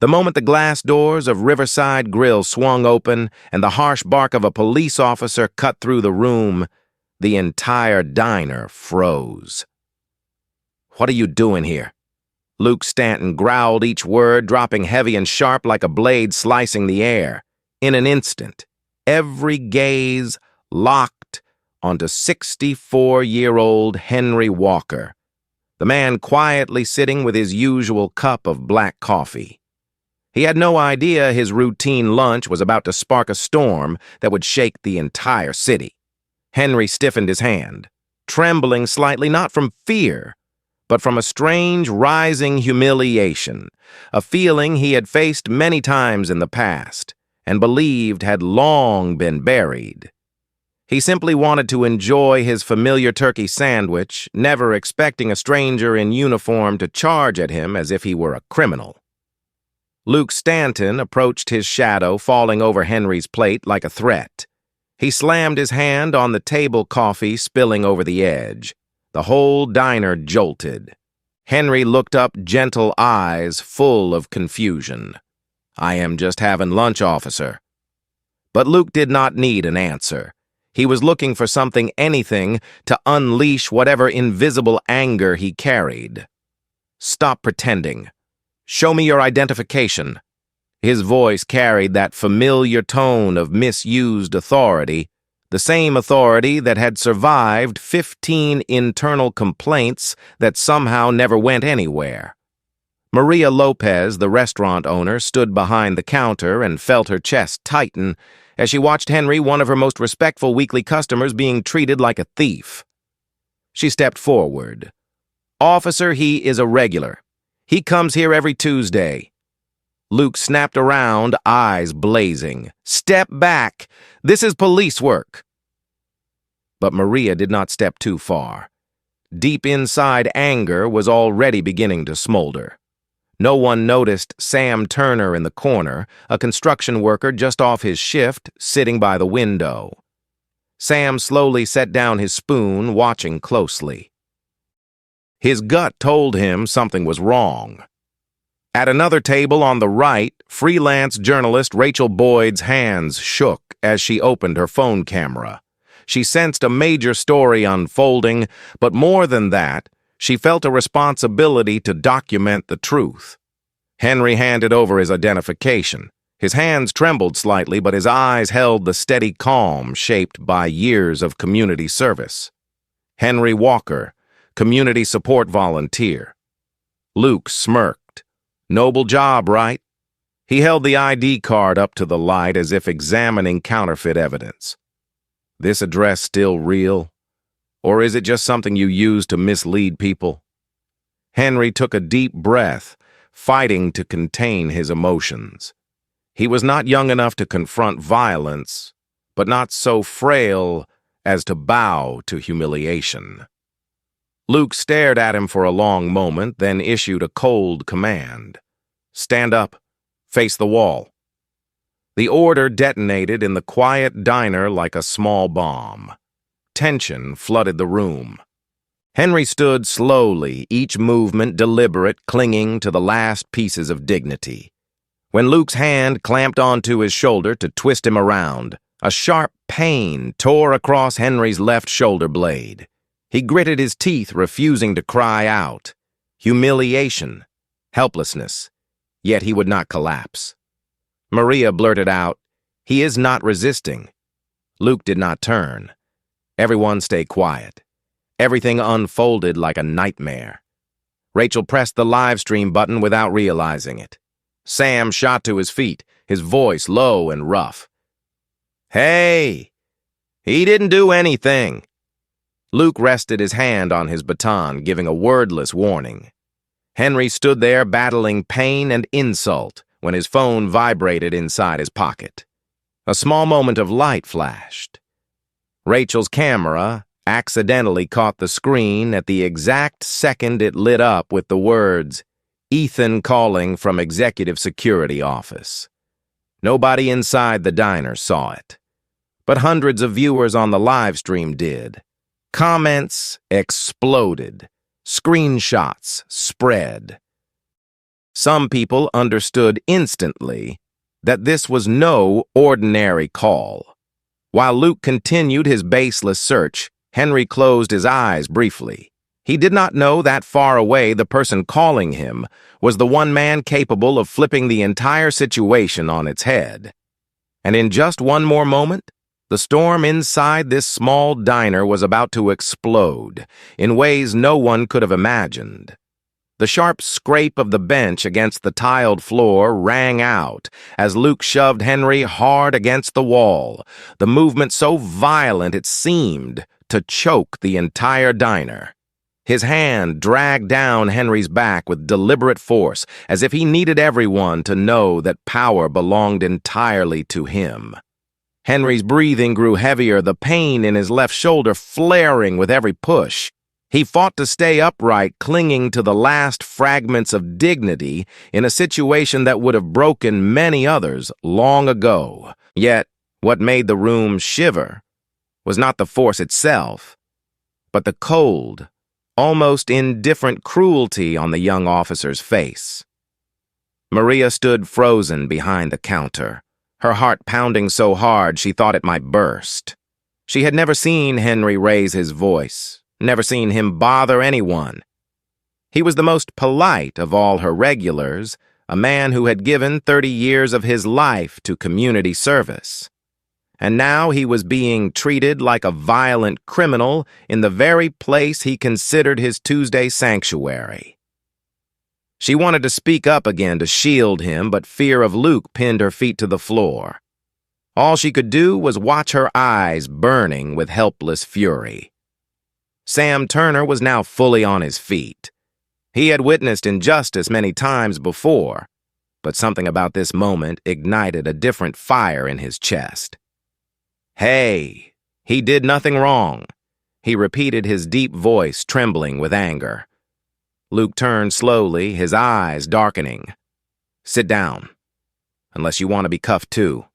The moment the glass doors of Riverside Grill swung open and the harsh bark of a police officer cut through the room, the entire diner froze. "What are you doing here?" Luke Stanton growled each word, dropping heavy and sharp like a blade slicing the air. In an instant, every gaze locked onto 64-year-old Henry Walker, the man quietly sitting with his usual cup of black coffee. He had no idea his routine lunch was about to spark a storm that would shake the entire city. Henry stiffened his hand, trembling slightly not from fear, but from a strange rising humiliation, a feeling he had faced many times in the past and believed had long been buried. He simply wanted to enjoy his familiar turkey sandwich, never expecting a stranger in uniform to charge at him as if he were a criminal. Luke Stanton approached his shadow, falling over Henry's plate like a threat. He slammed his hand on the table coffee, spilling over the edge. The whole diner jolted. Henry looked up, gentle eyes full of confusion. "I am just having lunch, officer." But Luke did not need an answer. He was looking for anything, to unleash whatever invisible anger he carried. "Stop pretending. Show me your identification." His voice carried that familiar tone of misused authority, the same authority that had survived 15 internal complaints that somehow never went anywhere. Maria Lopez, the restaurant owner, stood behind the counter and felt her chest tighten as she watched Henry, one of her most respectful weekly customers, being treated like a thief. She stepped forward. "Officer, he is a regular. He comes here every Tuesday." Luke snapped around, eyes blazing. "Step back! This is police work!" But Maria did not step too far. Deep inside, anger was already beginning to smolder. No one noticed Sam Turner in the corner, a construction worker just off his shift, sitting by the window. Sam slowly set down his spoon, watching closely. His gut told him something was wrong. At another table on the right, freelance journalist Rachel Boyd's hands shook as she opened her phone camera. She sensed a major story unfolding, but more than that, she felt a responsibility to document the truth. Henry handed over his identification. His hands trembled slightly, but his eyes held the steady calm shaped by years of community service. Henry Walker, community support volunteer. Luke smirked. "Noble job, right?" He held the ID card up to the light as if examining counterfeit evidence. "This address still real? Or is it just something you use to mislead people?" Henry took a deep breath, fighting to contain his emotions. He was not young enough to confront violence, but not so frail as to bow to humiliation. Luke stared at him for a long moment, then issued a cold command. "Stand up. Face the wall." The order detonated in the quiet diner like a small bomb. Tension flooded the room. Henry stood slowly, each movement deliberate, clinging to the last pieces of dignity. When Luke's hand clamped onto his shoulder to twist him around, a sharp pain tore across Henry's left shoulder blade. He gritted his teeth, refusing to cry out. Humiliation, helplessness, yet he would not collapse. Maria blurted out, "He is not resisting." Luke did not turn. Everyone stayed quiet. Everything unfolded like a nightmare. Rachel pressed the live stream button without realizing it. Sam shot to his feet, his voice low and rough. "Hey! He didn't do anything." Luke rested his hand on his baton, giving a wordless warning. Henry stood there battling pain and insult when his phone vibrated inside his pocket. A small moment of light flashed. Rachel's camera accidentally caught the screen at the exact second it lit up with the words, "Ethan calling from Executive Security Office." Nobody inside the diner saw it, but hundreds of viewers on the live stream did. Comments exploded. Screenshots spread. Some people understood instantly that this was no ordinary call. While Luke continued his baseless search, Henry closed his eyes briefly. He did not know that far away the person calling him was the one man capable of flipping the entire situation on its head. And in just one more moment, the storm inside this small diner was about to explode in ways no one could have imagined. The sharp scrape of the bench against the tiled floor rang out as Luke shoved Henry hard against the wall, the movement so violent it seemed to choke the entire diner. His hand dragged down Henry's back with deliberate force, as if he needed everyone to know that power belonged entirely to him. Henry's breathing grew heavier, the pain in his left shoulder flaring with every push. He fought to stay upright, clinging to the last fragments of dignity in a situation that would have broken many others long ago. Yet, what made the room shiver was not the force itself, but the cold, almost indifferent cruelty on the young officer's face. Maria stood frozen behind the counter, her heart pounding so hard she thought it might burst. She had never seen Henry raise his voice, never seen him bother anyone. He was the most polite of all her regulars, a man who had given 30 years of his life to community service. And now he was being treated like a violent criminal in the very place he considered his Tuesday sanctuary. She wanted to speak up again to shield him, but fear of Luke pinned her feet to the floor. All she could do was watch her eyes burning with helpless fury. Sam Turner was now fully on his feet. He had witnessed injustice many times before, but something about this moment ignited a different fire in his chest. "Hey, he did nothing wrong," he repeated, his deep voice trembling with anger. Luke turned slowly, his eyes darkening. "Sit down, unless you want to be cuffed too."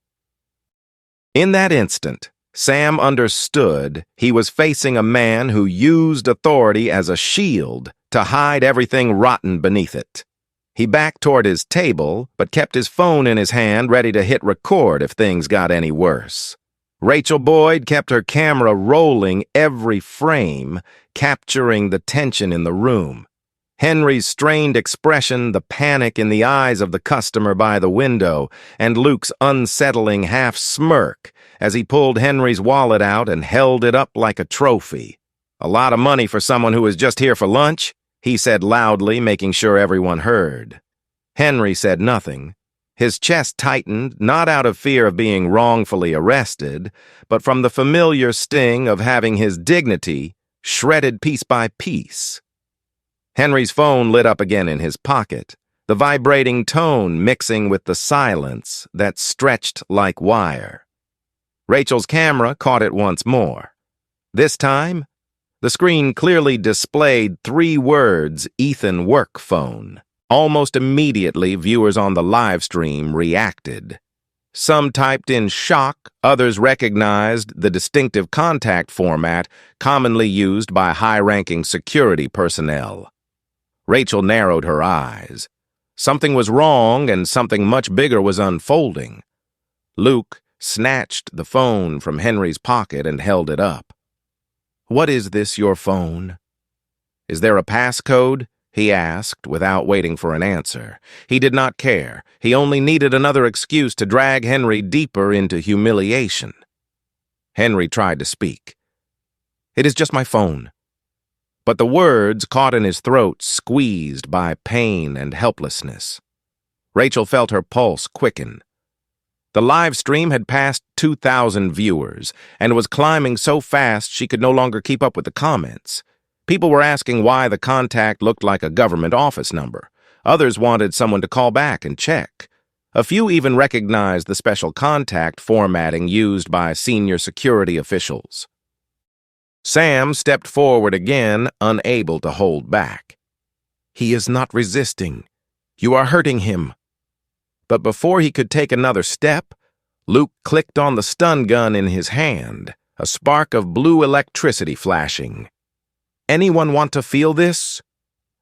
In that instant, Sam understood he was facing a man who used authority as a shield to hide everything rotten beneath it. He backed toward his table, but kept his phone in his hand, ready to hit record if things got any worse. Rachel Boyd kept her camera rolling every frame, capturing the tension in the room. Henry's strained expression, the panic in the eyes of the customer by the window, and Luke's unsettling half-smirk as he pulled Henry's wallet out and held it up like a trophy. "A lot of money for someone who was just here for lunch," he said loudly, making sure everyone heard. Henry said nothing. His chest tightened, not out of fear of being wrongfully arrested, but from the familiar sting of having his dignity shredded piece by piece. Henry's phone lit up again in his pocket, the vibrating tone mixing with the silence that stretched like wire. Rachel's camera caught it once more. This time, the screen clearly displayed 3 words, "Ethan work phone." Almost immediately, viewers on the live stream reacted. Some typed in shock, others recognized the distinctive contact format commonly used by high-ranking security personnel. Rachel narrowed her eyes. Something was wrong, and something much bigger was unfolding. Luke snatched the phone from Henry's pocket and held it up. "What is this, your phone? Is there a passcode?" he asked, without waiting for an answer. He did not care. He only needed another excuse to drag Henry deeper into humiliation. Henry tried to speak. "It is just my phone." But the words caught in his throat, squeezed by pain and helplessness. Rachel felt her pulse quicken. The live stream had passed 2,000 viewers and was climbing so fast she could no longer keep up with the comments. People were asking why the contact looked like a government office number. Others wanted someone to call back and check. A few even recognized the special contact formatting used by senior security officials. Sam stepped forward again, unable to hold back. "He is not resisting. You are hurting him." But before he could take another step, Luke clicked on the stun gun in his hand, a spark of blue electricity flashing. "Anyone want to feel this?"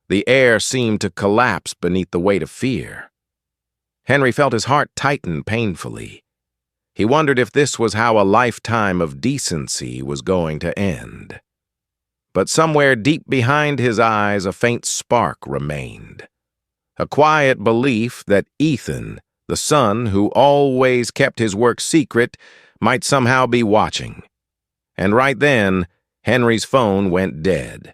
The air seemed to collapse beneath the weight of fear. Henry felt his heart tighten painfully. He wondered if this was how a lifetime of decency was going to end. But somewhere deep behind his eyes, a faint spark remained. A quiet belief that Ethan, the son who always kept his work secret, might somehow be watching. And right then, Henry's phone went dead.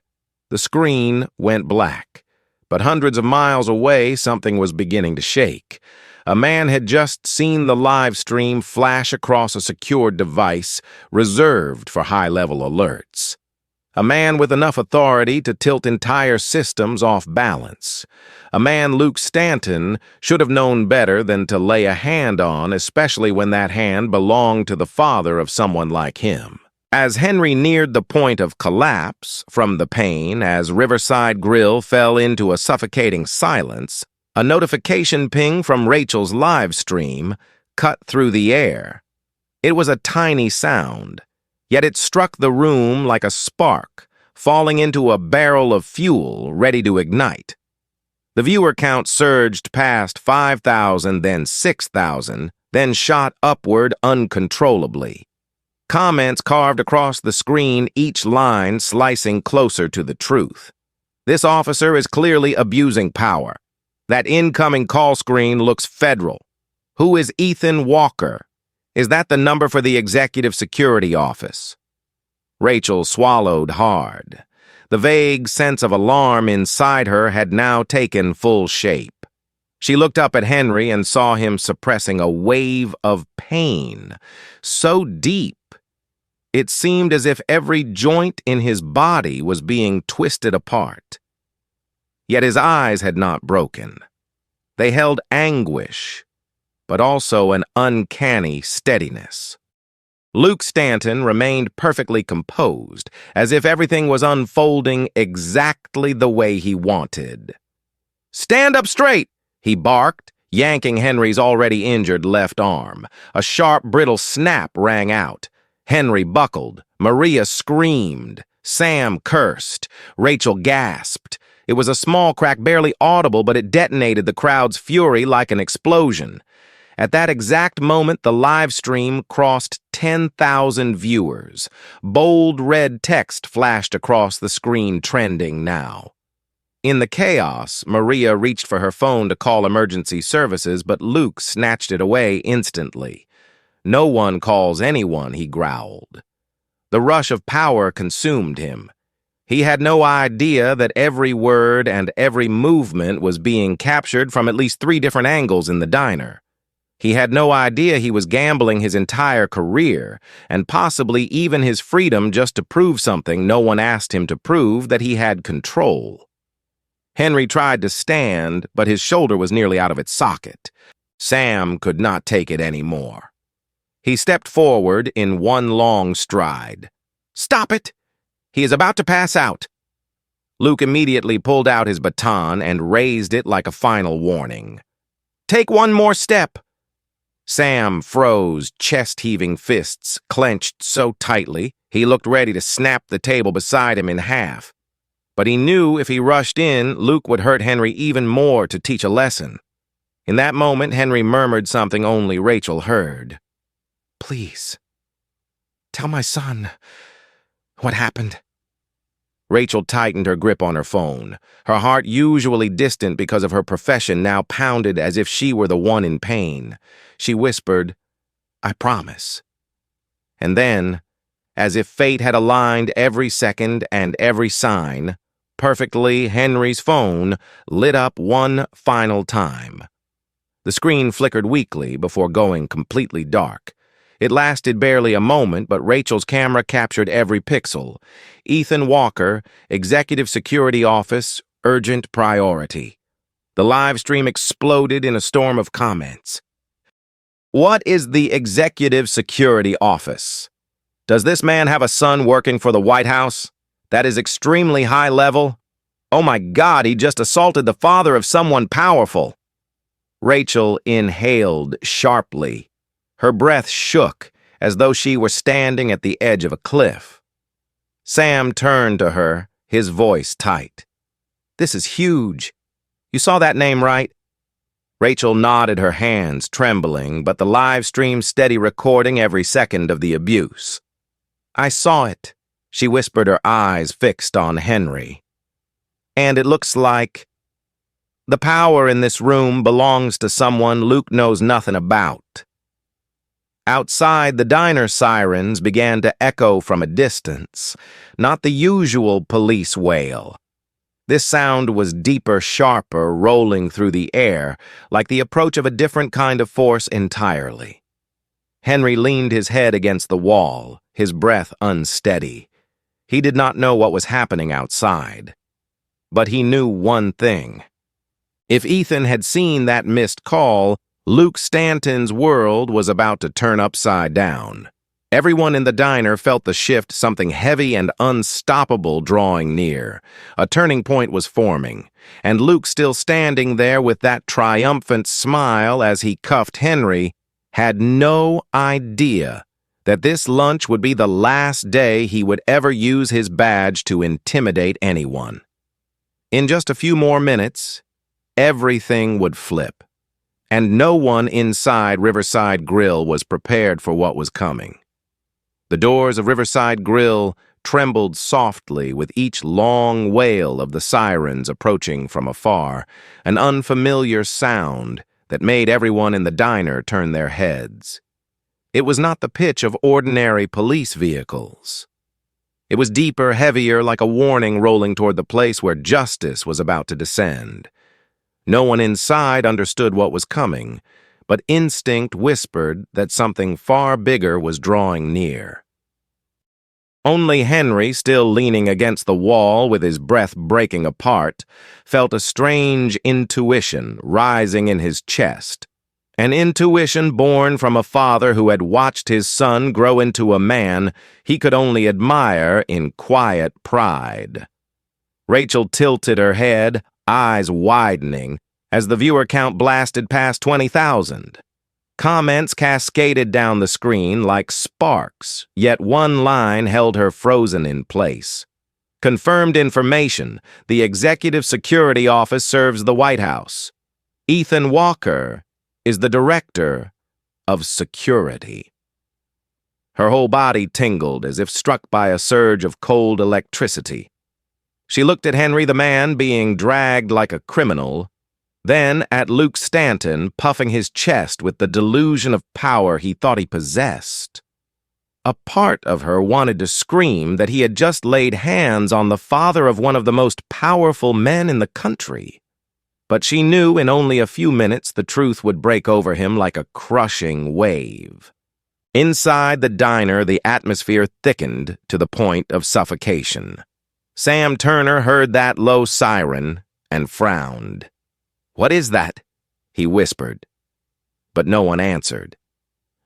The screen went black. But hundreds of miles away, something was beginning to shake. A man had just seen the live stream flash across a secured device reserved for high-level alerts. A man with enough authority to tilt entire systems off balance. A man Luke Stanton should have known better than to lay a hand on, especially when that hand belonged to the father of someone like him. As Henry neared the point of collapse from the pain, as Riverside Grill fell into a suffocating silence, a notification ping from Rachel's live stream cut through the air. It was a tiny sound, yet it struck the room like a spark, falling into a barrel of fuel ready to ignite. The viewer count surged past 5,000, then 6,000, then shot upward uncontrollably. Comments carved across the screen, each line slicing closer to the truth. This officer is clearly abusing power. That incoming call screen looks federal. Who is Ethan Walker? Is that the number for the Executive Security Office? Rachel swallowed hard. The vague sense of alarm inside her had now taken full shape. She looked up at Henry and saw him suppressing a wave of pain, so deep it seemed as if every joint in his body was being twisted apart. Yet his eyes had not broken. They held anguish, but also an uncanny steadiness. Luke Stanton remained perfectly composed, as if everything was unfolding exactly the way he wanted. "Stand up straight!" he barked, yanking Henry's already injured left arm. A sharp, brittle snap rang out. Henry buckled. Maria screamed. Sam cursed. Rachel gasped. It was a small crack, barely audible, but it detonated the crowd's fury like an explosion. At that exact moment, the live stream crossed 10,000 viewers. Bold red text flashed across the screen, trending now. In the chaos, Maria reached for her phone to call emergency services, but Luke snatched it away instantly. "No one calls anyone," he growled. The rush of power consumed him. He had no idea that every word and every movement was being captured from at least 3 different angles in the diner. He had no idea he was gambling his entire career, and possibly even his freedom, just to prove something no one asked him to prove, that he had control. Henry tried to stand, but his shoulder was nearly out of its socket. Sam could not take it anymore. He stepped forward in one long stride. "Stop it! He is about to pass out." Luke immediately pulled out his baton and raised it like a final warning. "Take one more step." Sam froze, chest-heaving fists clenched so tightly he looked ready to snap the table beside him in half. But he knew if he rushed in, Luke would hurt Henry even more to teach a lesson. In that moment, Henry murmured something only Rachel heard. "Please, tell my son what happened." Rachel tightened her grip on her phone. Her heart, usually distant because of her profession, now pounded as if she were the one in pain. She whispered, "I promise." And then, as if fate had aligned every second and every sign, perfectly, Henry's phone lit up one final time. The screen flickered weakly before going completely dark. It lasted barely a moment, but Rachel's camera captured every pixel. Ethan Walker, Executive Security Office, urgent priority. The live stream exploded in a storm of comments. "What is the Executive Security Office? Does this man have a son working for the White House? That is extremely high level. Oh my God, he just assaulted the father of someone powerful." Rachel inhaled sharply. Her breath shook as though she were standing at the edge of a cliff. Sam turned to her, his voice tight. This is huge. You saw that name, right? Rachel nodded, her hands trembling, but the live stream steady recording every second of the abuse. I saw it, she whispered, her eyes fixed on Henry. And it looks like the power in this room belongs to someone Luke knows nothing about. Outside, the diner sirens began to echo from a distance, not the usual police wail. This sound was deeper, sharper, rolling through the air, like the approach of a different kind of force entirely. Henry leaned his head against the wall, his breath unsteady. He did not know what was happening outside. But he knew one thing. If Ethan had seen that missed call, Luke Stanton's world was about to turn upside down. Everyone in the diner felt the shift, something heavy and unstoppable drawing near. A turning point was forming, and Luke, still standing there with that triumphant smile as he cuffed Henry, had no idea that this lunch would be the last day he would ever use his badge to intimidate anyone. In just a few more minutes, everything would flip, and no one inside Riverside Grill was prepared for what was coming. The doors of Riverside Grill trembled softly with each long wail of the sirens approaching from afar, an unfamiliar sound that made everyone in the diner turn their heads. It was not the pitch of ordinary police vehicles. It was deeper, heavier, like a warning rolling toward the place where justice was about to descend. No one inside understood what was coming, but instinct whispered that something far bigger was drawing near. Only Henry, still leaning against the wall with his breath breaking apart, felt a strange intuition rising in his chest. An intuition born from a father who had watched his son grow into a man he could only admire in quiet pride. Rachel tilted her head, eyes widening, as the viewer count blasted past 20,000. Comments cascaded down the screen like sparks, yet one line held her frozen in place. Confirmed information: the Executive Security Office serves the White House. Ethan Walker is the Director of Security. Her whole body tingled as if struck by a surge of cold electricity. She looked at Henry, the man being dragged like a criminal, then at Luke Stanton, puffing his chest with the delusion of power he thought he possessed. A part of her wanted to scream that he had just laid hands on the father of one of the most powerful men in the country. But she knew in only a few minutes the truth would break over him like a crushing wave. Inside the diner, the atmosphere thickened to the point of suffocation. Sam Turner heard that low siren and frowned. "What is that?" he whispered. But no one answered.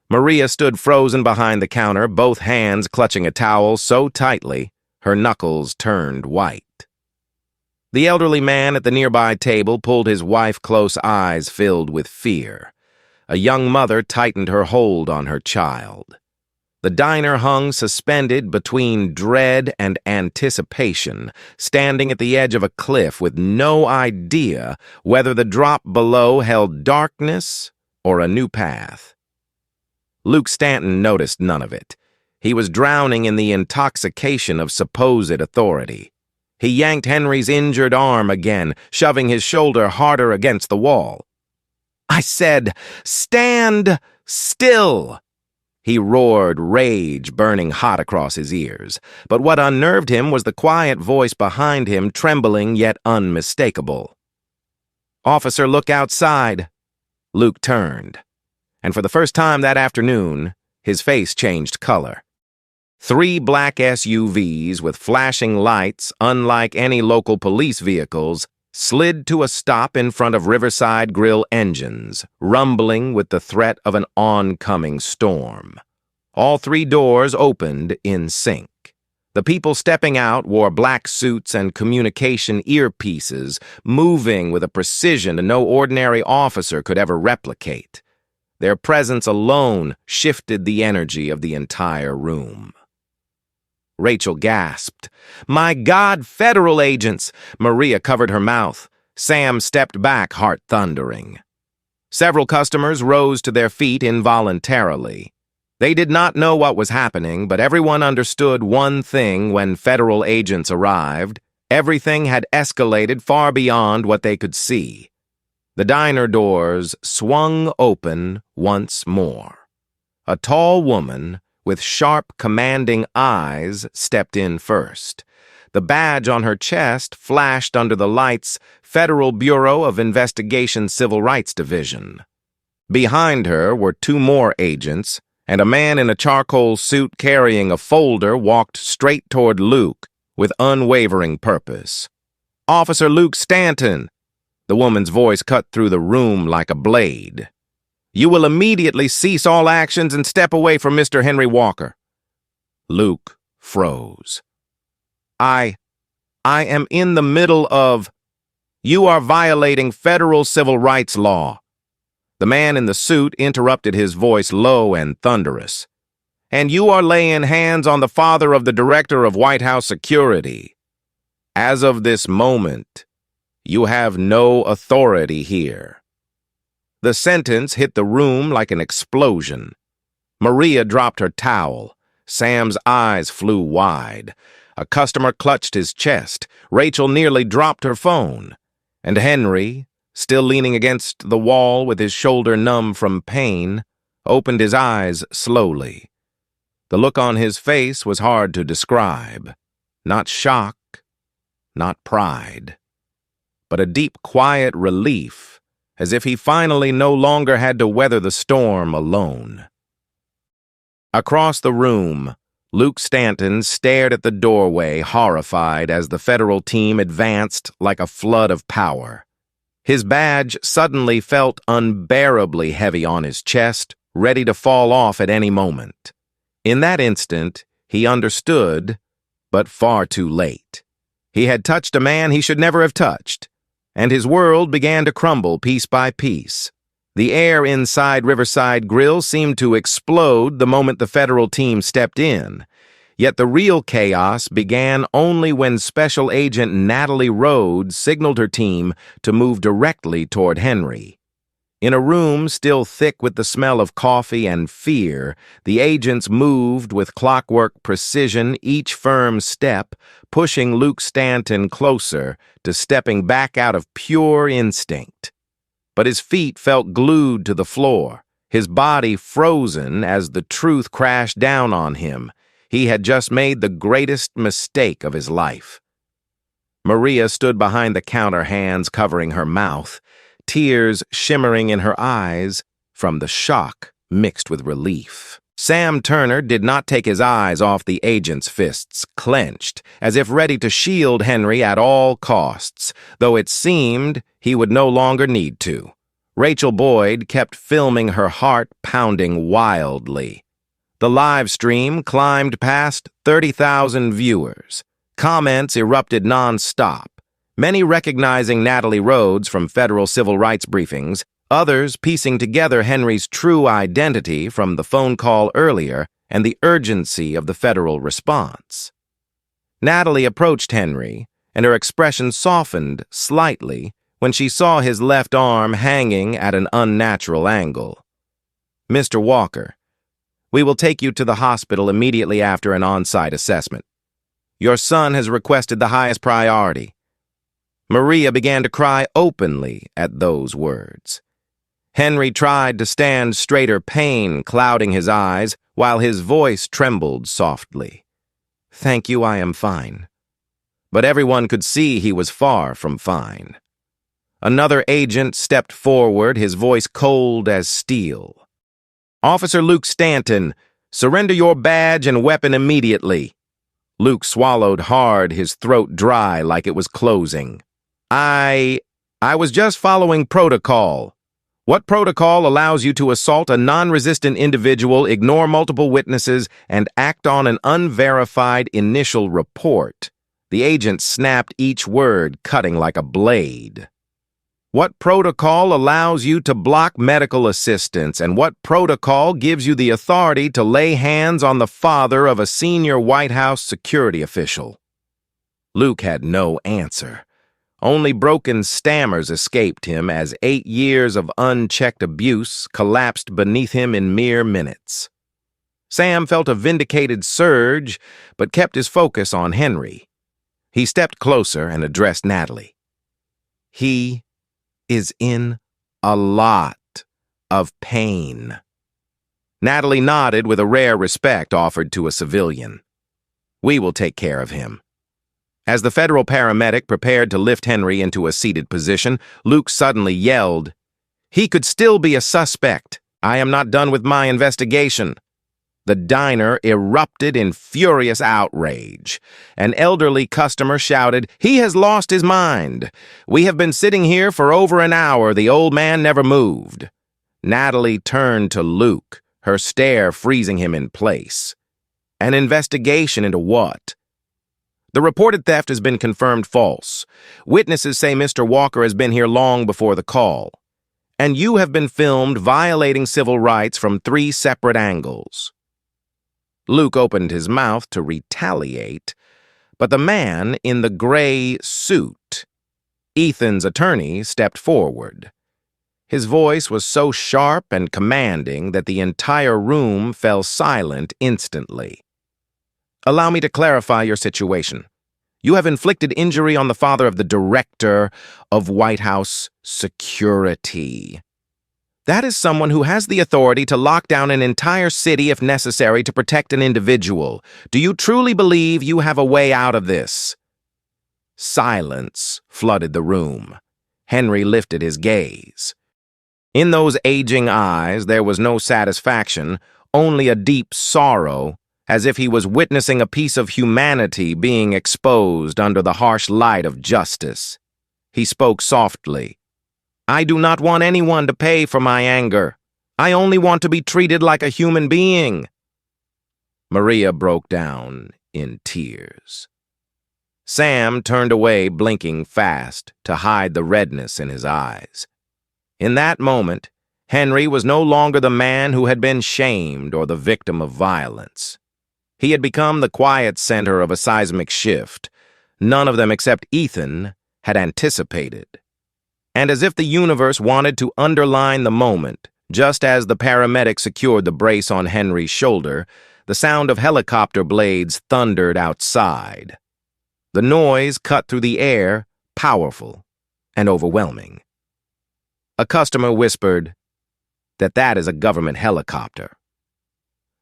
Maria stood frozen behind the counter, both hands clutching a towel so tightly her knuckles turned white. The elderly man at the nearby table pulled his wife close, eyes filled with fear. A young mother tightened her hold on her child. The diner hung suspended between dread and anticipation, standing at the edge of a cliff with no idea whether the drop below held darkness or a new path. Luke Stanton noticed none of it. He was drowning in the intoxication of supposed authority. He yanked Henry's injured arm again, shoving his shoulder harder against the wall. "I said, stand still!" He roared, rage burning hot across his ears. But what unnerved him was the quiet voice behind him, trembling yet unmistakable. "Officer, look outside." Luke turned, and for the first time that afternoon, his face changed color. 3 black SUVs with flashing lights, unlike any local police vehicles, slid to a stop in front of Riverside Grill engines, rumbling with the threat of an oncoming storm. All 3 doors opened in sync. The people stepping out wore black suits and communication earpieces, moving with a precision no ordinary officer could ever replicate. Their presence alone shifted the energy of the entire room. Rachel gasped. "My God, federal agents!" Maria covered her mouth. Sam stepped back, heart thundering. Several customers rose to their feet involuntarily. They did not know what was happening, but everyone understood one thing when federal agents arrived. Everything had escalated far beyond what they could see. The diner doors swung open once more. A tall woman with sharp, commanding eyes stepped in first. The badge on her chest flashed under the lights, Federal Bureau of Investigation Civil Rights Division. Behind her were two more agents, and a man in a charcoal suit carrying a folder walked straight toward Luke with unwavering purpose. "Officer Luke Stanton!" The woman's voice cut through the room like a blade. "You will immediately cease all actions and step away from Mr. Henry Walker." Luke froze. I am in the middle of... You are violating federal civil rights law." The man in the suit interrupted, his voice low and thunderous. "And you are laying hands on the father of the director of White House security. As of this moment, you have no authority here." The sentence hit the room like an explosion. Maria dropped her towel. Sam's eyes flew wide. A customer clutched his chest. Rachel nearly dropped her phone. And Henry, still leaning against the wall with his shoulder numb from pain, opened his eyes slowly. The look on his face was hard to describe. Not shock, not pride, but a deep, quiet relief, as if he finally no longer had to weather the storm alone. Across the room, Luke Stanton stared at the doorway, horrified, as the federal team advanced like a flood of power. His badge suddenly felt unbearably heavy on his chest, ready to fall off at any moment. In that instant, he understood, but far too late. He had touched a man he should never have touched, and his world began to crumble piece by piece. The air inside Riverside Grill seemed to explode the moment the federal team stepped in. Yet the real chaos began only when Special Agent Natalie Rhodes signaled her team to move directly toward Henry. In a room still thick with the smell of coffee and fear, the agents moved with clockwork precision, each firm step, pushing Luke Stanton closer to stepping back out of pure instinct. But his feet felt glued to the floor, his body frozen as the truth crashed down on him. He had just made the greatest mistake of his life. Maria stood behind the counter, hands covering her mouth, tears shimmering in her eyes from the shock mixed with relief. Sam Turner did not take his eyes off the agent's fists, clenched, as if ready to shield Henry at all costs, though it seemed he would no longer need to. Rachel Boyd kept filming, her heart pounding wildly. The live stream climbed past 30,000 viewers. Comments erupted non-stop, many recognizing Natalie Rhodes from federal civil rights briefings, others piecing together Henry's true identity from the phone call earlier and the urgency of the federal response. Natalie approached Henry, and her expression softened slightly when she saw his left arm hanging at an unnatural angle. "Mr. Walker, we will take you to the hospital immediately after an on-site assessment. Your son has requested the highest priority." Maria began to cry openly at those words. Henry tried to stand straighter, pain clouding his eyes, while his voice trembled softly. "Thank you, I am fine." But everyone could see he was far from fine. Another agent stepped forward, his voice cold as steel. "Officer Luke Stanton, surrender your badge and weapon immediately." Luke swallowed hard, his throat dry like it was closing. I was just following protocol." "What protocol allows you to assault a non-resistant individual, ignore multiple witnesses, and act on an unverified initial report?" The agent snapped each word, cutting like a blade. What protocol allows you to block medical assistance, and what protocol gives you the authority to lay hands on the father of a senior White House security official? Luke had no answer. Only broken stammers escaped him as 8 years of unchecked abuse collapsed beneath him in mere minutes. Sam felt a vindicated surge, but kept his focus on Henry. He stepped closer and addressed Natalie. He is in a lot of pain. Natalie nodded with a rare respect offered to a civilian. We will take care of him. As the federal paramedic prepared to lift Henry into a seated position, Luke suddenly yelled, "He could still be a suspect. I am not done with my investigation." The diner erupted in furious outrage. An elderly customer shouted, "He has lost his mind. We have been sitting here for over an hour. The old man never moved." Natalie turned to Luke, her stare freezing him in place. An investigation into what? The reported theft has been confirmed false. Witnesses say Mr. Walker has been here long before the call. And you have been filmed violating civil rights from 3 separate angles. Luke opened his mouth to retaliate, but the man in the gray suit, Ethan's attorney, stepped forward. His voice was so sharp and commanding that the entire room fell silent instantly. Allow me to clarify your situation. You have inflicted injury on the father of the director of White House security. That is someone who has the authority to lock down an entire city if necessary to protect an individual. Do you truly believe you have a way out of this? Silence flooded the room. Henry lifted his gaze. In those aging eyes there was no satisfaction, only a deep sorrow, as if he was witnessing a piece of humanity being exposed under the harsh light of justice. He spoke softly. I do not want anyone to pay for my anger. I only want to be treated like a human being. Maria broke down in tears. Sam turned away, blinking fast to hide the redness in his eyes. In that moment, Henry was no longer the man who had been shamed or the victim of violence. He had become the quiet center of a seismic shift. None of them except Ethan had anticipated. And as if the universe wanted to underline the moment, just as the paramedic secured the brace on Henry's shoulder, the sound of helicopter blades thundered outside. The noise cut through the air, powerful and overwhelming. A customer whispered that is a government helicopter.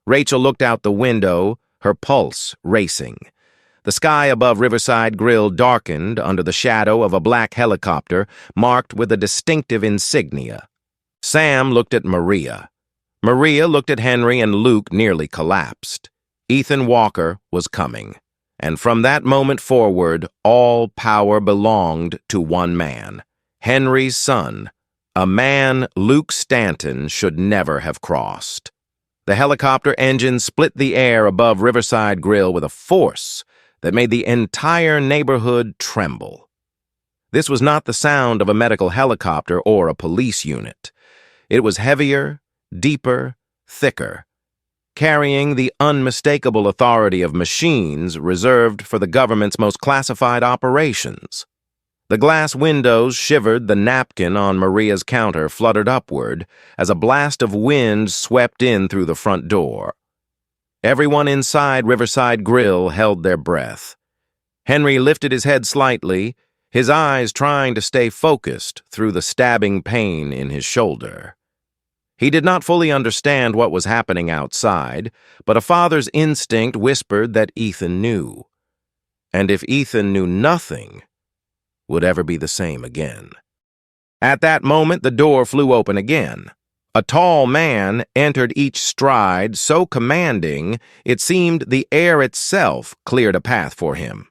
Rachel looked out the window, her pulse racing. The sky above Riverside Grill darkened under the shadow of a black helicopter marked with a distinctive insignia. Sam looked at Maria. Maria looked at Henry, and Luke nearly collapsed. Ethan Walker was coming, and from that moment forward, all power belonged to one man, Henry's son, a man Luke Stanton should never have crossed. The helicopter engine split the air above Riverside Grill with a force that made the entire neighborhood tremble. This was not the sound of a medical helicopter or a police unit. It was heavier, deeper, thicker, carrying the unmistakable authority of machines reserved for the government's most classified operations. The glass windows shivered, the napkin on Maria's counter fluttered upward as a blast of wind swept in through the front door. Everyone inside Riverside Grill held their breath. Henry lifted his head slightly, his eyes trying to stay focused through the stabbing pain in his shoulder. He did not fully understand what was happening outside, but a father's instinct whispered that Ethan knew. And if Ethan knew nothing, would ever be the same again. At that moment, the door flew open again. A tall man entered each stride so commanding it seemed the air itself cleared a path for him.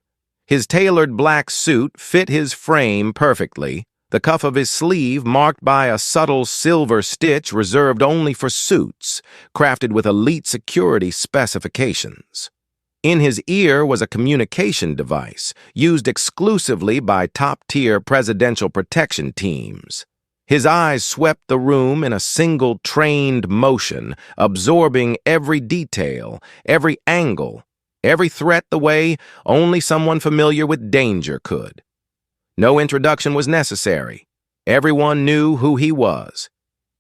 His tailored black suit fit his frame perfectly, the cuff of his sleeve marked by a subtle silver stitch reserved only for suits, crafted with elite security specifications. In his ear was a communication device used exclusively by top-tier presidential protection teams. His eyes swept the room in a single trained motion, absorbing every detail, every angle, every threat the way only someone familiar with danger could. No introduction was necessary. Everyone knew who he was.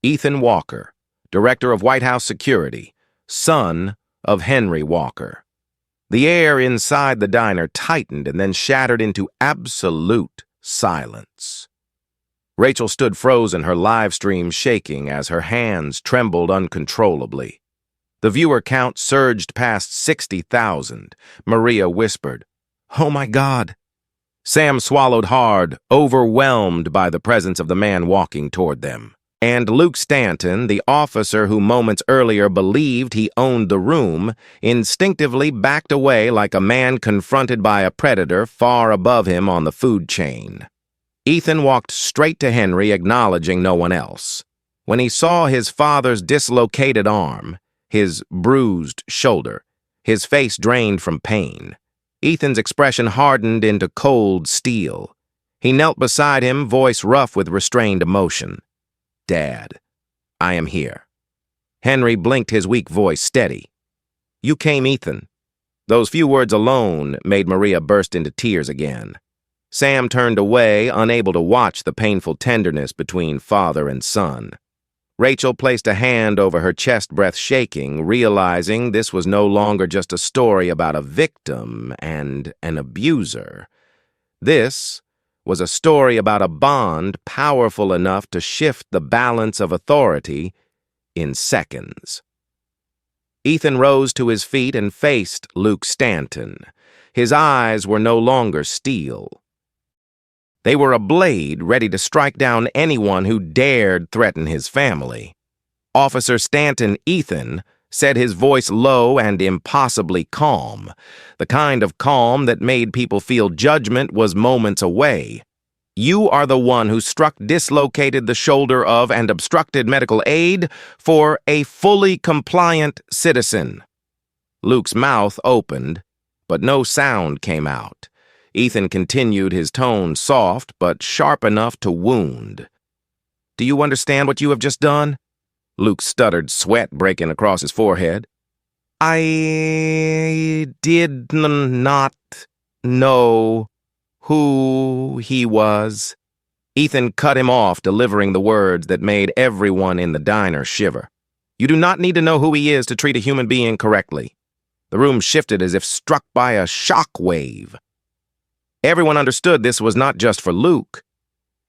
Ethan Walker, Director of White House Security, son of Henry Walker. The air inside the diner tightened and then shattered into absolute silence. Rachel stood frozen, her live stream shaking as her hands trembled uncontrollably. The viewer count surged past 60,000. Maria whispered, "Oh my God." Sam swallowed hard, overwhelmed by the presence of the man walking toward them. And Luke Stanton, the officer who moments earlier believed he owned the room, instinctively backed away like a man confronted by a predator far above him on the food chain. Ethan walked straight to Henry, acknowledging no one else. When he saw his father's dislocated arm, his bruised shoulder, his face drained from pain, Ethan's expression hardened into cold steel. He knelt beside him, voice rough with restrained emotion. "Dad, I am here." Henry blinked, his weak voice steady. "You came, Ethan." Those few words alone made Maria burst into tears again. Sam turned away, unable to watch the painful tenderness between father and son. Rachel placed a hand over her chest, breath shaking, realizing this was no longer just a story about a victim and an abuser. This was a story about a bond powerful enough to shift the balance of authority in seconds. Ethan rose to his feet and faced Luke Stanton. His eyes were no longer steel. They were a blade ready to strike down anyone who dared threaten his family. Officer Stanton, Ethan, said, his voice low and impossibly calm, the kind of calm that made people feel judgment was moments away. "You are the one who dislocated the shoulder of and obstructed medical aid for a fully compliant citizen." Luke's mouth opened, but no sound came out. Ethan continued, his tone soft but sharp enough to wound. "Do you understand what you have just done?" Luke stuttered, sweat breaking across his forehead. "I did not know who he was." Ethan cut him off, delivering the words that made everyone in the diner shiver. "You do not need to know who he is to treat a human being correctly." The room shifted as if struck by a shock wave. Everyone understood this was not just for Luke.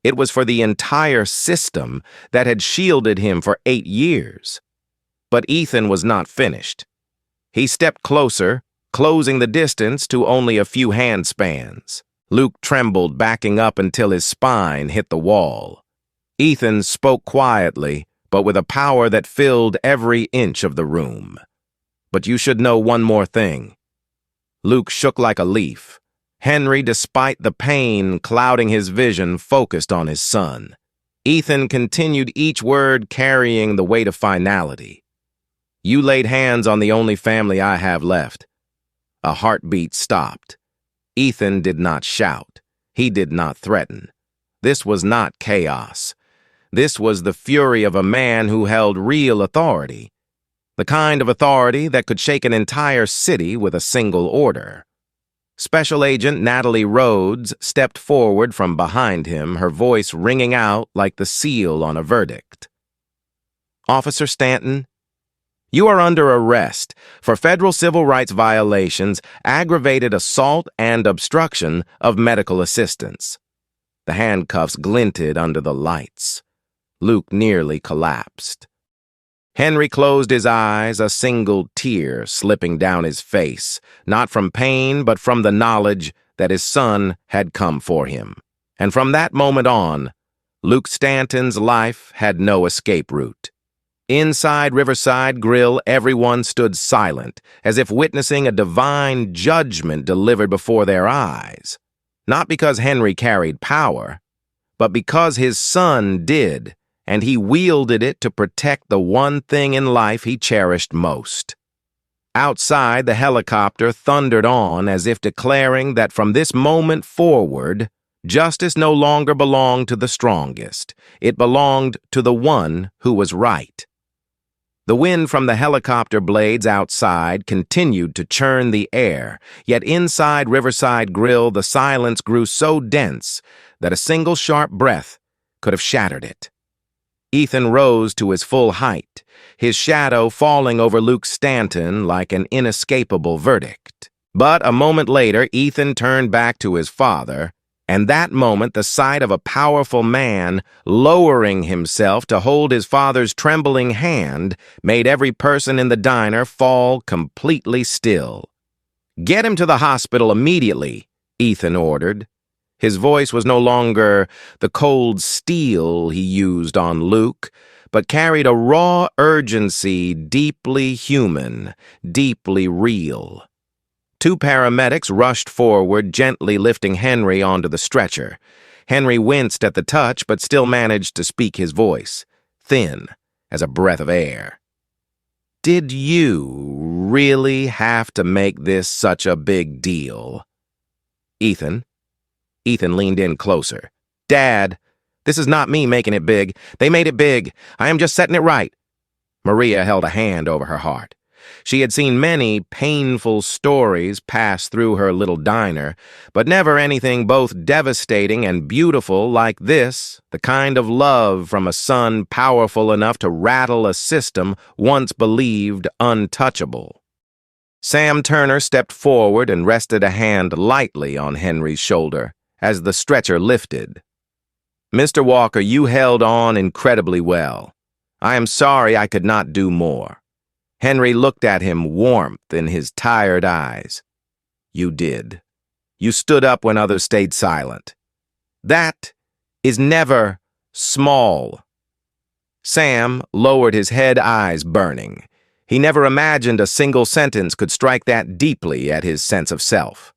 It was for the entire system that had shielded him for 8 years. But Ethan was not finished. He stepped closer, closing the distance to only a few handspans. Luke trembled, backing up until his spine hit the wall. Ethan spoke quietly, but with a power that filled every inch of the room. "But you should know one more thing." Luke shook like a leaf. Henry, despite the pain clouding his vision, focused on his son. Ethan continued, each word carrying the weight of finality. "You laid hands on the only family I have left." A heartbeat stopped. Ethan did not shout. He did not threaten. This was not chaos. This was the fury of a man who held real authority. The kind of authority that could shake an entire city with a single order. Special Agent Natalie Rhodes stepped forward from behind him, her voice ringing out like the seal on a verdict. "Officer Stanton, you are under arrest for federal civil rights violations, aggravated assault, and obstruction of medical assistance." The handcuffs glinted under the lights. Luke nearly collapsed. Henry closed his eyes, a single tear slipping down his face, not from pain but from the knowledge that his son had come for him. And from that moment on, Luke Stanton's life had no escape route. Inside Riverside Grill, everyone stood silent, as if witnessing a divine judgment delivered before their eyes. Not because Henry carried power, but because his son did, and he wielded it to protect the one thing in life he cherished most. Outside, the helicopter thundered on as if declaring that from this moment forward, justice no longer belonged to the strongest. It belonged to the one who was right. The wind from the helicopter blades outside continued to churn the air, yet inside Riverside Grill the silence grew so dense that a single sharp breath could have shattered it. Ethan rose to his full height, his shadow falling over Luke Stanton like an inescapable verdict. But a moment later, Ethan turned back to his father, and that moment the sight of a powerful man lowering himself to hold his father's trembling hand made every person in the diner fall completely still. "Get him to the hospital immediately," Ethan ordered. His voice was no longer the cold steel he used on Luke, but carried a raw urgency deeply human, deeply real. Two paramedics rushed forward, gently lifting Henry onto the stretcher. Henry winced at the touch, but still managed to speak his voice, thin as a breath of air. "Did you really have to make this such a big deal?" Ethan leaned in closer. "Dad, this is not me making it big. They made it big. I am just setting it right." Maria held a hand over her heart. She had seen many painful stories pass through her little diner, but never anything both devastating and beautiful like this, the kind of love from a son powerful enough to rattle a system once believed untouchable. Sam Turner stepped forward and rested a hand lightly on Henry's shoulder as the stretcher lifted. "Mr. Walker, you held on incredibly well. I am sorry I could not do more." Henry looked at him, warmth in his tired eyes. "You did. You stood up when others stayed silent. That is never small." Sam lowered his head, eyes burning. He never imagined a single sentence could strike that deeply at his sense of self.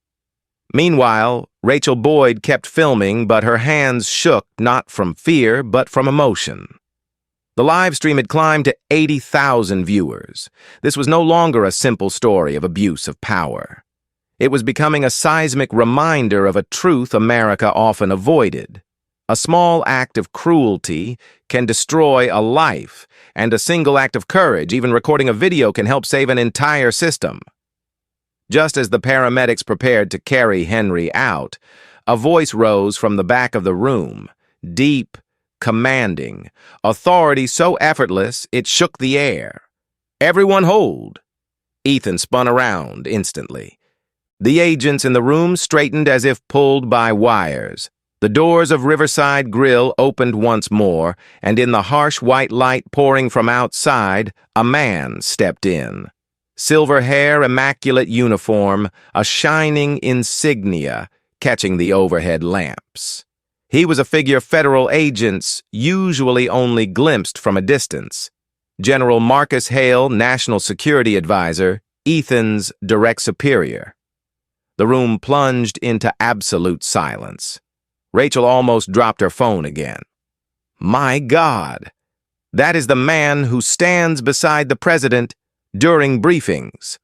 Meanwhile, Rachel Boyd kept filming, but her hands shook not from fear, but from emotion. The live stream had climbed to 80,000 viewers. This was no longer a simple story of abuse of power. It was becoming a seismic reminder of a truth America often avoided. A small act of cruelty can destroy a life, and a single act of courage, even recording a video, can help save an entire system. Just as the paramedics prepared to carry Henry out, a voice rose from the back of the room, deep, commanding, authority so effortless it shook the air. "Everyone hold!" Ethan spun around instantly. The agents in the room straightened as if pulled by wires. The doors of Riverside Grill opened once more, and in the harsh white light pouring from outside, a man stepped in. Silver hair, immaculate uniform, a shining insignia catching the overhead lamps. He was a figure federal agents usually only glimpsed from a distance. General Marcus Hale, National Security Advisor, Ethan's direct superior. The room plunged into absolute silence. Rachel almost dropped her phone again. My God! That is the man who stands beside the president during briefings.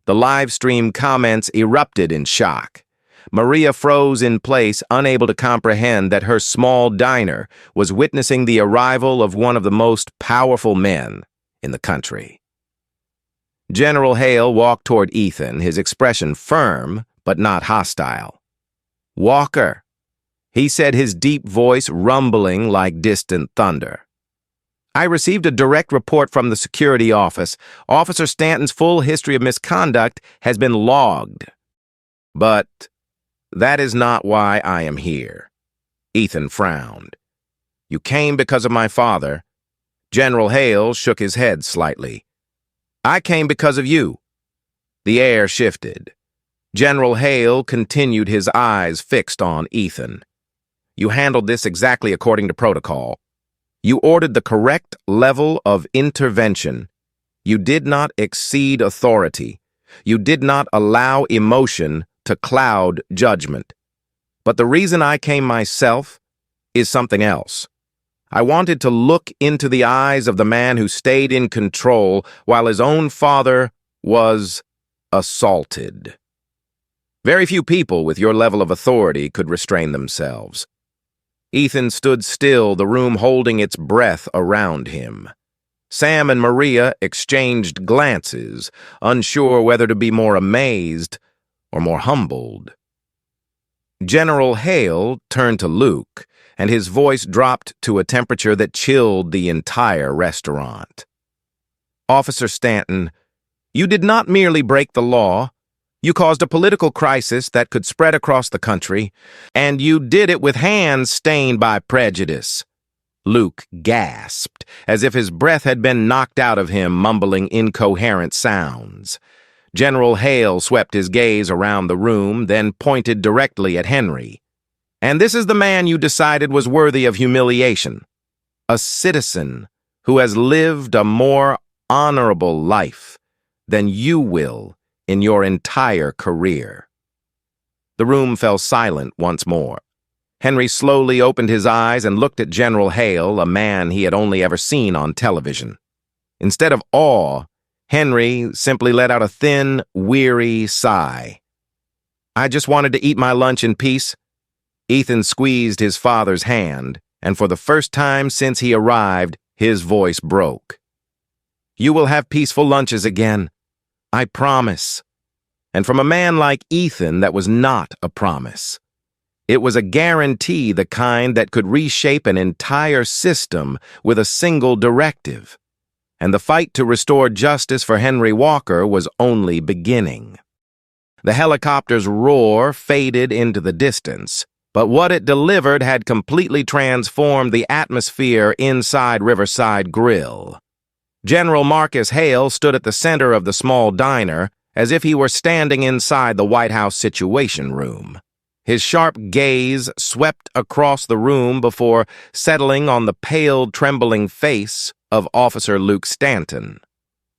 The live stream comments erupted in shock. Maria froze in place, unable to comprehend that her small diner was witnessing the arrival of one of the most powerful men in the country. General Hale walked toward Ethan, his expression firm but not hostile. "Walker," he said, his deep voice rumbling like distant thunder. "I received a direct report from the security office. Officer Stanton's full history of misconduct has been logged. But that is not why I am here." Ethan frowned. "You came because of my father." General Hale shook his head slightly. "I came because of you." The air shifted. General Hale continued, his eyes fixed on Ethan. "You handled this exactly according to protocol. You ordered the correct level of intervention. You did not exceed authority. You did not allow emotion to cloud judgment. But the reason I came myself is something else. I wanted to look into the eyes of the man who stayed in control while his own father was assaulted. Very few people with your level of authority could restrain themselves. Ethan stood still, the room holding its breath around him. Sam and Maria exchanged glances, unsure whether to be more amazed or more humbled. General Hale turned to Luke, and his voice dropped to a temperature that chilled the entire restaurant. "Officer Stanton, you did not merely break the law. You caused a political crisis that could spread across the country, and you did it with hands stained by prejudice." Luke gasped, as if his breath had been knocked out of him, mumbling incoherent sounds. General Hale swept his gaze around the room, then pointed directly at Henry. "And this is the man you decided was worthy of humiliation. A citizen who has lived a more honorable life than you will in your entire career." The room fell silent once more. Henry slowly opened his eyes and looked at General Hale, a man he had only ever seen on television. Instead of awe, Henry simply let out a thin, weary sigh. "I just wanted to eat my lunch in peace." Ethan squeezed his father's hand, and for the first time since he arrived, his voice broke. "You will have peaceful lunches again. I promise." And from a man like Ethan, that was not a promise. It was a guarantee, the kind that could reshape an entire system with a single directive. And the fight to restore justice for Henry Walker was only beginning. The helicopter's roar faded into the distance, but what it delivered had completely transformed the atmosphere inside Riverside Grill. General Marcus Hale stood at the center of the small diner, as if he were standing inside the White House Situation Room. His sharp gaze swept across the room before settling on the pale, trembling face of Officer Luke Stanton.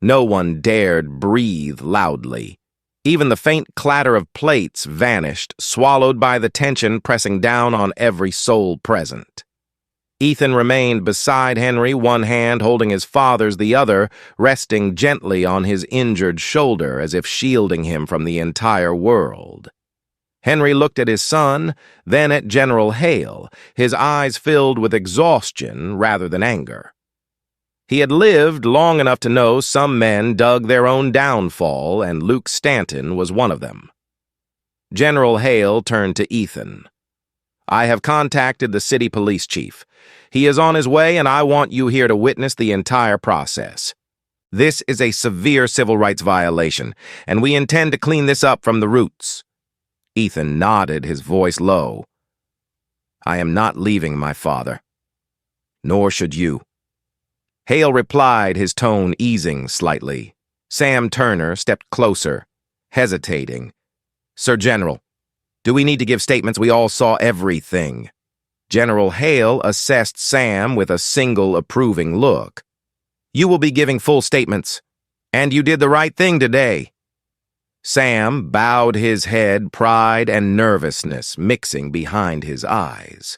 No one dared breathe loudly. Even the faint clatter of plates vanished, swallowed by the tension pressing down on every soul present. Ethan remained beside Henry, one hand holding his father's, the other resting gently on his injured shoulder as if shielding him from the entire world. Henry looked at his son, then at General Hale, his eyes filled with exhaustion rather than anger. He had lived long enough to know some men dug their own downfall, and Luke Stanton was one of them. General Hale turned to Ethan. "I have contacted the city police chief. He is on his way, and I want you here to witness the entire process. This is a severe civil rights violation, and we intend to clean this up from the roots." Ethan nodded, his voice low. "I am not leaving my father. Nor should you." Hale replied, his tone easing slightly. Sam Turner stepped closer, hesitating. "Sir General, do we need to give statements? We all saw everything." General Hale assessed Sam with a single approving look. "You will be giving full statements, and you did the right thing today." Sam bowed his head, pride and nervousness mixing behind his eyes.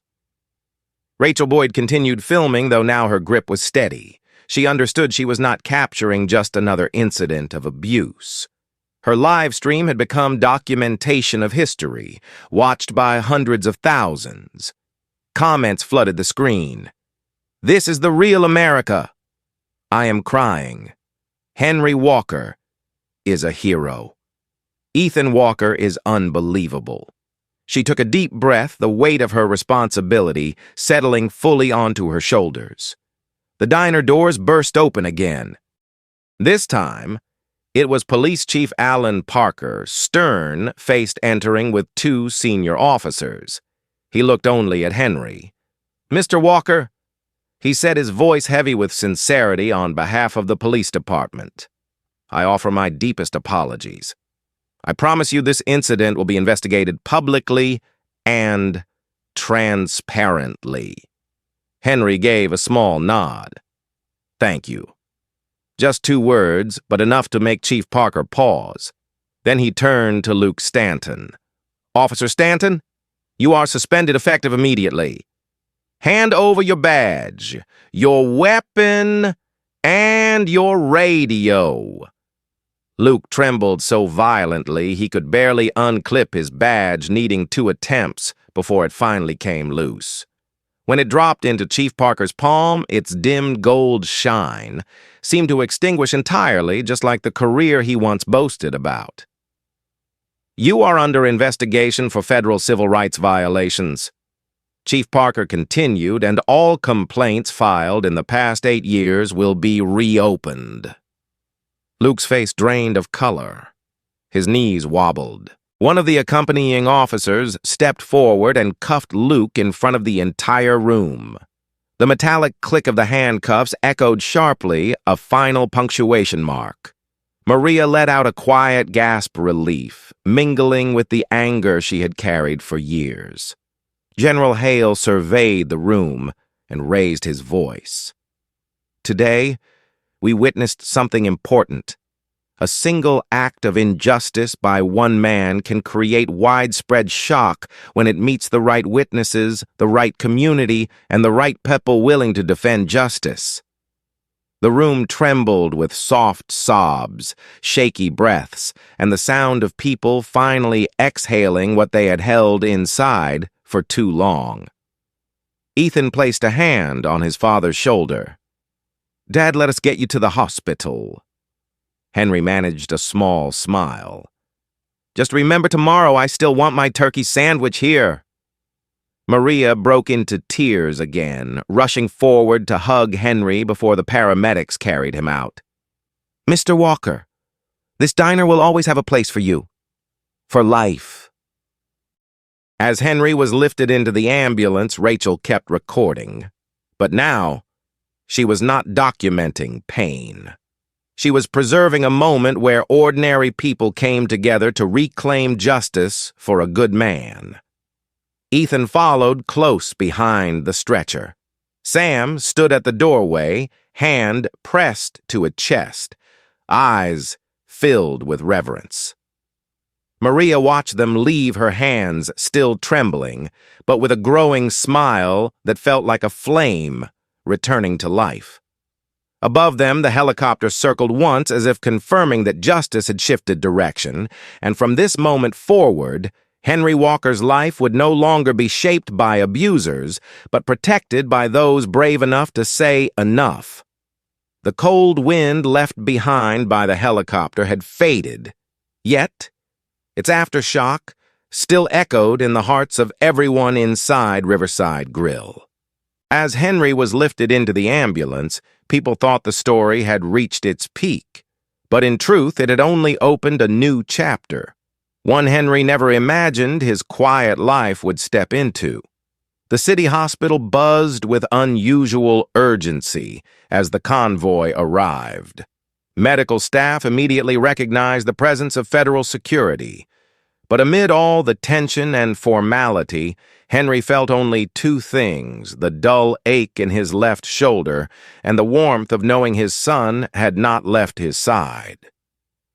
Rachel Boyd continued filming, though now her grip was steady. She understood she was not capturing just another incident of abuse. Her live stream had become documentation of history, watched by hundreds of thousands. Comments flooded the screen. "This is the real America." "I am crying." "Henry Walker is a hero." "Ethan Walker is unbelievable." She took a deep breath, the weight of her responsibility settling fully onto her shoulders. The diner doors burst open again. This time, it was Police Chief Alan Parker, stern-faced, entering with two senior officers. He looked only at Henry. "Mr. Walker," he said, his voice heavy with sincerity, on behalf of the police department, "I offer my deepest apologies. I promise you this incident will be investigated publicly and transparently." Henry gave a small nod. "Thank you." Just 2 words, but enough to make Chief Parker pause. Then he turned to Luke Stanton. "Officer Stanton, you are suspended effective immediately. Hand over your badge, your weapon, and your radio." Luke trembled so violently he could barely unclip his badge, needing 2 attempts before it finally came loose. When it dropped into Chief Parker's palm, its dimmed gold shine seemed to extinguish entirely, just like the career he once boasted about. "You are under investigation for federal civil rights violations," Chief Parker continued, "and all complaints filed in the past 8 years will be reopened." Luke's face drained of color. His knees wobbled. One of the accompanying officers stepped forward and cuffed Luke in front of the entire room. The metallic click of the handcuffs echoed sharply, a final punctuation mark. Maria let out a quiet gasp of relief, mingling with the anger she had carried for years. General Hale surveyed the room and raised his voice. "Today, we witnessed something important. A single act of injustice by one man can create widespread shock when it meets the right witnesses, the right community, and the right people willing to defend justice." The room trembled with soft sobs, shaky breaths, and the sound of people finally exhaling what they had held inside for too long. Ethan placed a hand on his father's shoulder. "Dad, let us get you to the hospital." Henry managed a small smile. "Just remember, tomorrow I still want my turkey sandwich here." Maria broke into tears again, rushing forward to hug Henry before the paramedics carried him out. "Mr. Walker, this diner will always have a place for you. For life." As Henry was lifted into the ambulance, Rachel kept recording. But now, she was not documenting pain. She was preserving a moment where ordinary people came together to reclaim justice for a good man. Ethan followed close behind the stretcher. Sam stood at the doorway, hand pressed to a chest, eyes filled with reverence. Maria watched them leave her hands still trembling, but with a growing smile that felt like a flame returning to life. Above them, the helicopter circled once as if confirming that justice had shifted direction, and from this moment forward, Henry Walker's life would no longer be shaped by abusers, but protected by those brave enough to say enough. The cold wind left behind by the helicopter had faded, yet its aftershock still echoed in the hearts of everyone inside Riverside Grill. As Henry was lifted into the ambulance, people thought the story had reached its peak, but in truth it had only opened a new chapter, one Henry never imagined his quiet life would step into. The city hospital buzzed with unusual urgency as the convoy arrived. Medical staff immediately recognized the presence of federal security. But amid all the tension and formality, Henry felt only 2 things: the dull ache in his left shoulder and the warmth of knowing his son had not left his side.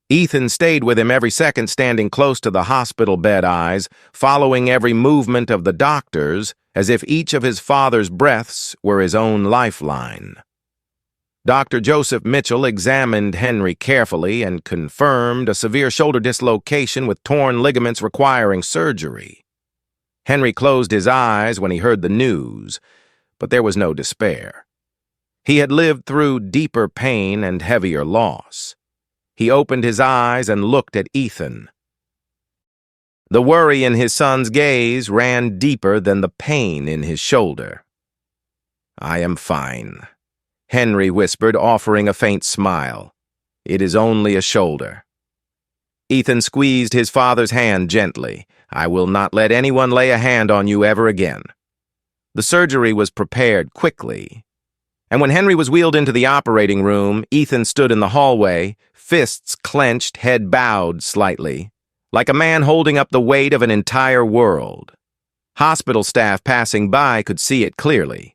Ethan stayed with him every second, standing close to the hospital bed eyes, following every movement of the doctors, as if each of his father's breaths were his own lifeline. Dr. Joseph Mitchell examined Henry carefully and confirmed a severe shoulder dislocation with torn ligaments requiring surgery. Henry closed his eyes when he heard the news, but there was no despair. He had lived through deeper pain and heavier loss. He opened his eyes and looked at Ethan. The worry in his son's gaze ran deeper than the pain in his shoulder. "I am fine," Henry whispered, offering a faint smile. "It is only a shoulder." Ethan squeezed his father's hand gently. "I will not let anyone lay a hand on you ever again." The surgery was prepared quickly, and when Henry was wheeled into the operating room, Ethan stood in the hallway, fists clenched, head bowed slightly, like a man holding up the weight of an entire world. Hospital staff passing by could see it clearly.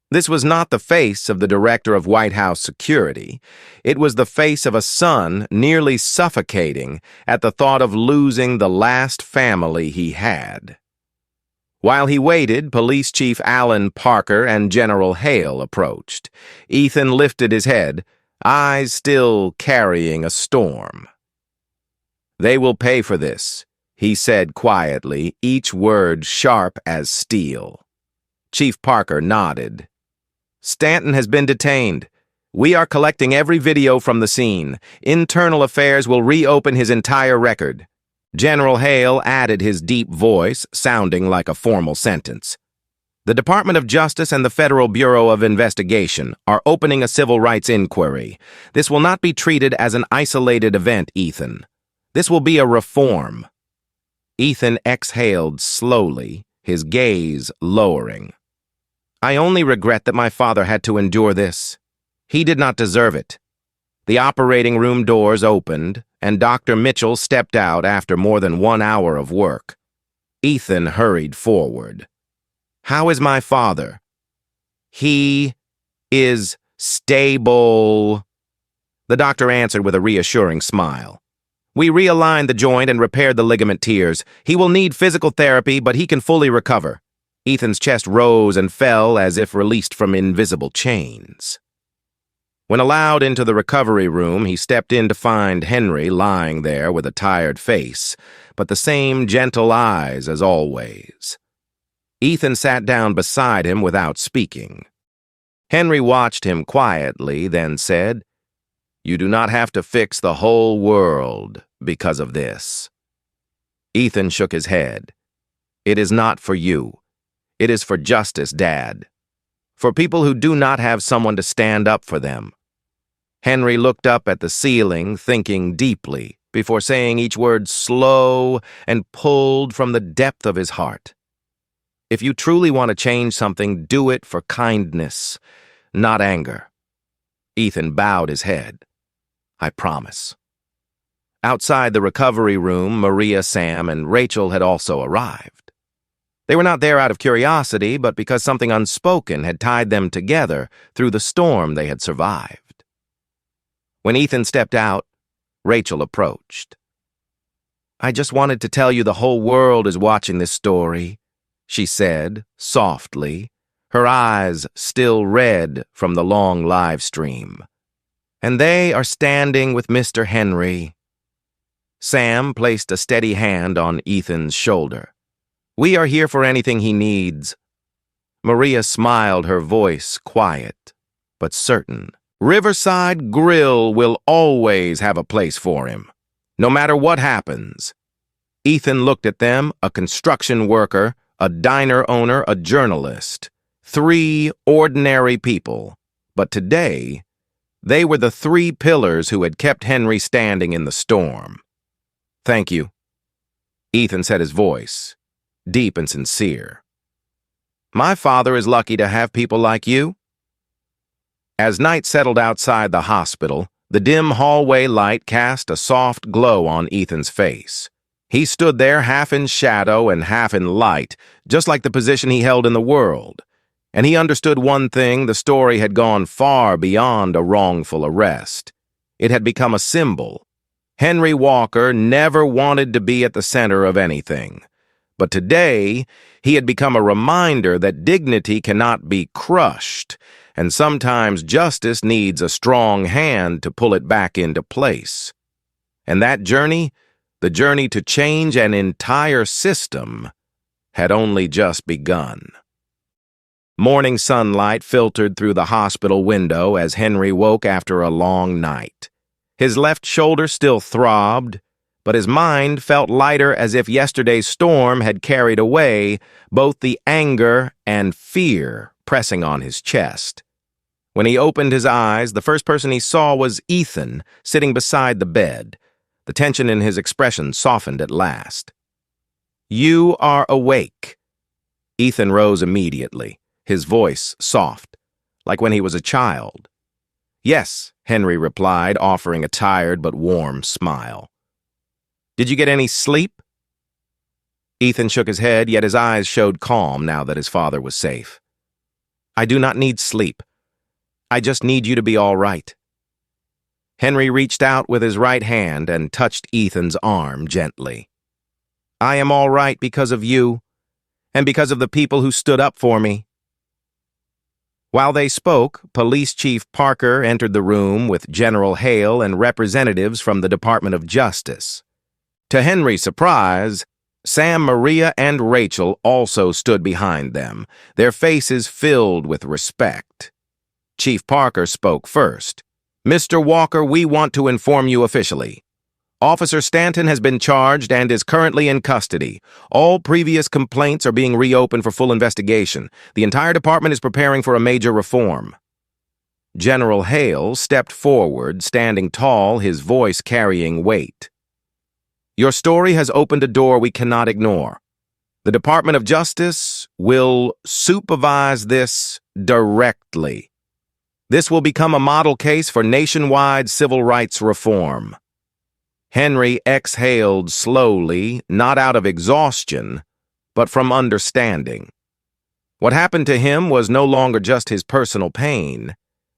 This was not the face of the director of White House security. It was the face of a son nearly suffocating at the thought of losing the last family he had. While he waited, Police Chief Alan Parker and General Hale approached. Ethan lifted his head, eyes still carrying a storm. They will pay for this, he said quietly, each word sharp as steel. Chief Parker nodded. Stanton has been detained. We are collecting every video from the scene. Internal Affairs will reopen his entire record. General Hale added his deep voice, sounding like a formal sentence. The Department of Justice and the Federal Bureau of Investigation are opening a civil rights inquiry. This will not be treated as an isolated event, Ethan. This will be a reform. Ethan exhaled slowly, his gaze lowering. I only regret that my father had to endure this. He did not deserve it. The operating room doors opened, and Dr. Mitchell stepped out after more than 1 hour of work. Ethan hurried forward. How is my father? He is stable. The doctor answered with a reassuring smile. We realigned the joint and repaired the ligament tears. He will need physical therapy, but he can fully recover. Ethan's chest rose and fell as if released from invisible chains. When allowed into the recovery room, he stepped in to find Henry lying there with a tired face, but the same gentle eyes as always. Ethan sat down beside him without speaking. Henry watched him quietly, then said, You do not have to fix the whole world because of this. Ethan shook his head. It is not for you. It is for justice, Dad. For people who do not have someone to stand up for them. Henry looked up at the ceiling, thinking deeply, before saying each word slow and pulled from the depth of his heart. If you truly want to change something, do it for kindness, not anger. Ethan bowed his head. I promise. Outside the recovery room, Maria, Sam, and Rachel had also arrived. They were not there out of curiosity, but because something unspoken had tied them together through the storm they had survived. When Ethan stepped out, Rachel approached. I just wanted to tell you the whole world is watching this story, she said, softly, her eyes still red from the long live stream. And they are standing with Mr. Henry. Sam placed a steady hand on Ethan's shoulder. We are here for anything he needs. Maria smiled, her voice quiet, but certain. Riverside Grill will always have a place for him, no matter what happens. Ethan looked at them, a construction worker, a diner owner, a journalist. 3 ordinary people. But today, they were the 3 pillars who had kept Henry standing in the storm. Thank you. Ethan said, his voice deep and sincere. My father is lucky to have people like you. As night settled outside the hospital, the dim hallway light cast a soft glow on Ethan's face. He stood there half in shadow and half in light, just like the position he held in the world. And he understood one thing: the story had gone far beyond a wrongful arrest. It had become a symbol. Henry Walker never wanted to be at the center of anything. But today, he had become a reminder that dignity cannot be crushed, and sometimes justice needs a strong hand to pull it back into place. And that journey, the journey to change an entire system, had only just begun. Morning sunlight filtered through the hospital window as Henry woke after a long night. His left shoulder still throbbed, but his mind felt lighter, as if yesterday's storm had carried away both the anger and fear pressing on his chest. When he opened his eyes, the first person he saw was Ethan, sitting beside the bed. The tension in his expression softened at last. You are awake. Ethan rose immediately, his voice soft, like when he was a child. Yes, Henry replied, offering a tired but warm smile. Did you get any sleep? Ethan shook his head, yet his eyes showed calm now that his father was safe. I do not need sleep. I just need you to be all right. Henry reached out with his right hand and touched Ethan's arm gently. I am all right because of you, and because of the people who stood up for me. While they spoke, Police Chief Parker entered the room with General Hale and representatives from the Department of Justice. To Henry's surprise, Sam, Maria, and Rachel also stood behind them, their faces filled with respect. Chief Parker spoke first. "Mr. Walker, we want to inform you officially. Officer Stanton has been charged and is currently in custody. All previous complaints are being reopened for full investigation. The entire department is preparing for a major reform." General Hale stepped forward, standing tall, his voice carrying weight. "Your story has opened a door we cannot ignore. The Department of Justice will supervise this directly. This will become a model case for nationwide civil rights reform." Henry exhaled slowly, not out of exhaustion, but from understanding. What happened to him was no longer just his personal pain.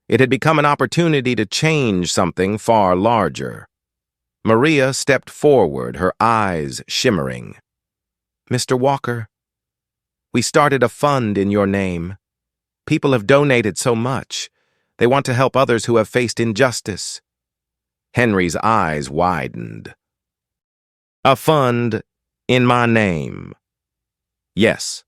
It had become an opportunity to change something far larger. Maria stepped forward, her eyes shimmering. "Mr. Walker, we started a fund in your name. People have donated so much. They want to help others who have faced injustice." Henry's eyes widened. "A fund in my name?" "Yes."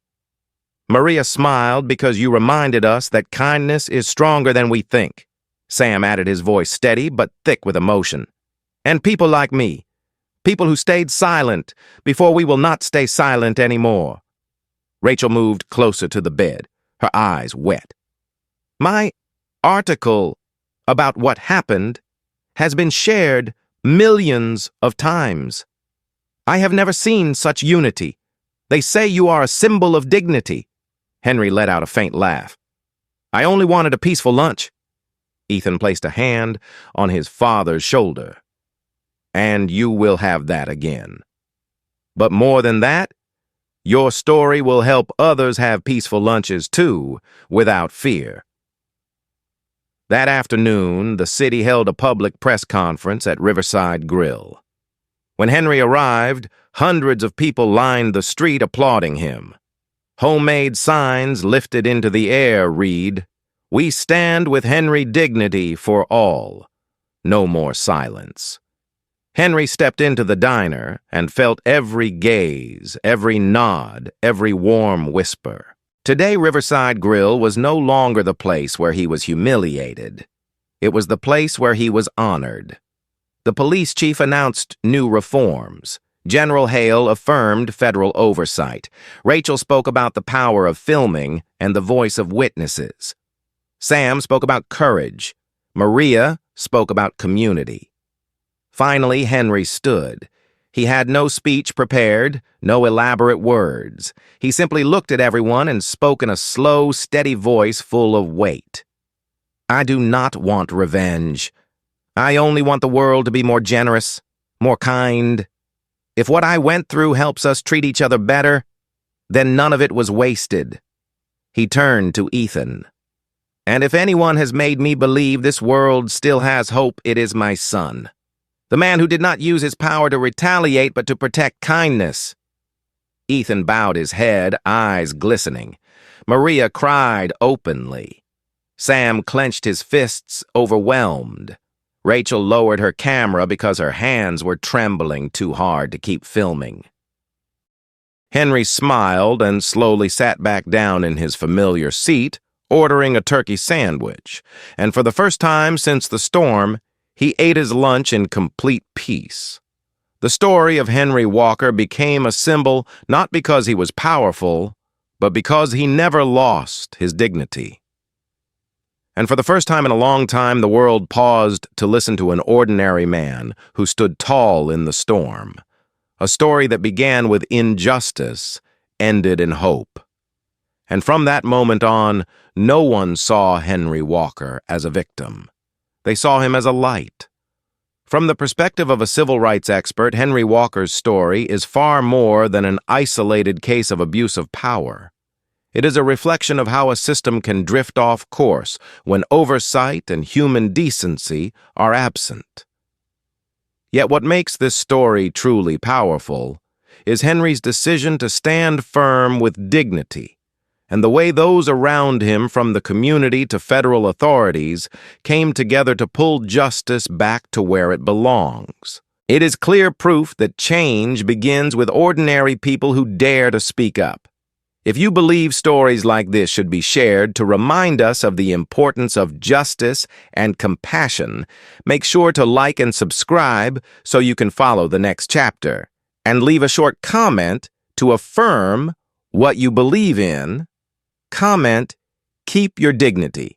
Maria smiled because you reminded us that kindness is stronger than we think. Sam added, his voice steady but thick with emotion. "And people like me, people who stayed silent before we will not stay silent anymore." Rachel moved closer to the bed, her eyes wet. "My article about what happened has been shared millions of times. I have never seen such unity. They say you are a symbol of dignity." Henry let out a faint laugh. "I only wanted a peaceful lunch." Ethan placed a hand on his father's shoulder. "And you will have that again. But more than that, your story will help others have peaceful lunches too, without fear." That afternoon, the city held a public press conference at Riverside Grill. When Henry arrived, hundreds of people lined the street applauding him. Homemade signs lifted into the air read, "We stand with Henry Dignity for all. No more silence." Henry stepped into the diner and felt every gaze, every nod, every warm whisper. Today, Riverside Grill was no longer the place where he was humiliated. It was the place where he was honored. The police chief announced new reforms. General Hale affirmed federal oversight. Rachel spoke about the power of filming and the voice of witnesses. Sam spoke about courage. Maria spoke about community. Finally, Henry stood. He had no speech prepared, no elaborate words. He simply looked at everyone and spoke in a slow, steady voice full of weight. "I do not want revenge. I only want the world to be more generous, more kind. If what I went through helps us treat each other better, then none of it was wasted." He turned to Ethan. "And if anyone has made me believe this world still has hope, it is my son. The man who did not use his power to retaliate but to protect kindness." Ethan bowed his head, eyes glistening. Maria cried openly. Sam clenched his fists, overwhelmed. Rachel lowered her camera because her hands were trembling too hard to keep filming. Henry smiled and slowly sat back down in his familiar seat, ordering a turkey sandwich. And for the first time since the storm, he ate his lunch in complete peace. The story of Henry Walker became a symbol not because he was powerful, but because he never lost his dignity. And for the first time in a long time, the world paused to listen to an ordinary man who stood tall in the storm. A story that began with injustice ended in hope. And from that moment on, no one saw Henry Walker as a victim. They saw him as a light. From the perspective of a civil rights expert, Henry Walker's story is far more than an isolated case of abuse of power. It is a reflection of how a system can drift off course when oversight and human decency are absent. Yet what makes this story truly powerful is Henry's decision to stand firm with dignity, and the way those around him, from the community to federal authorities, came together to pull justice back to where it belongs. It is clear proof that change begins with ordinary people who dare to speak up. If you believe stories like this should be shared to remind us of the importance of justice and compassion, make sure to like and subscribe so you can follow the next chapter. And leave a short comment to affirm what you believe in. Comment, "Keep your dignity."